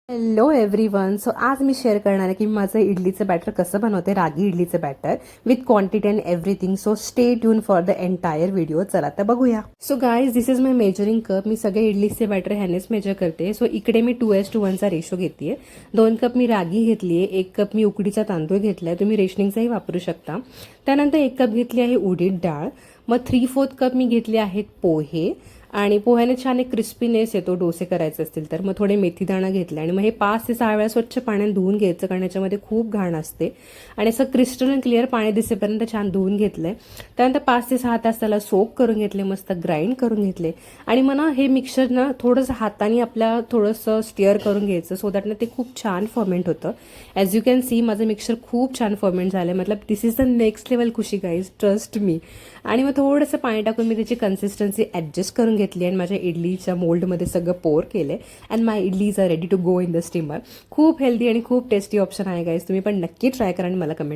Hello everyone. So आज मी share करणार आहे की माझं इडलीचं बॅटर कसं बनवते, रागी इडलीचं batter with quantity and everything. So stay tuned for the entire video. चला तर बघूया. So guys, this is my measuring cup. मी सगळे इडलीचे बॅटर ह्यानेच मेजर करते. सो इकडे मी 2:1 चा रेशो घेते. 2 कप मी रागी घेतली आहे, 1 कप मी उकडीचा तांदूळ घेतलाय, तुम्ही रेशनिंगचाही वापरू शकता. त्यानंतर 1 कप घेतली आहे उडीद डाळ. मग 3/4 कप मी घेतले आहेत पोहे, आणि पोह्याने छान एक क्रिस्पीनेस येतो डोसे करायचे असतील तर. मग थोडे मेथीदाणा घेतले आणि मग हे 5 ते 6 वेळा स्वच्छ पाण्याने धुवून घ्यायचं, कारण याच्यामध्ये खूप घाण असते. आणि असं क्रिस्टल क्लिअर पाणी दिसेपर्यंत छान धुवून घेतलंय. त्यानंतर 5 ते 6 तास त्याला सोक करून घेतले, मस्त ग्राइंड करून घेतले. आणि मग ना हे मिक्सर ना थोडंसं हाताने आपल्या थोडंसं स्टिअर करून घ्यायचं, सो दॅट ना ते खूप छान फर्मेंट होतं. ॲज यू कॅन सी माझं मिक्सर खूप छान फर्मेंट झालं. मतलब this is the next level खुशी गाईज, ट्रस्ट मी. आणि मग थोडंसं पाणी टाकून मी त्याची कन्सिस्टन्सी ॲडजस्ट करून घेतली आणि माझ्या इडलीच्या मोल्डमध्ये सगळं पोर केले. And my idlis are ready to go in the steamer. खूप हेल्दी आणि खूप टेस्टी ऑप्शन आहे गाईज, तुम्ही पण नक्की ट्राय करा आणि मला कमेंट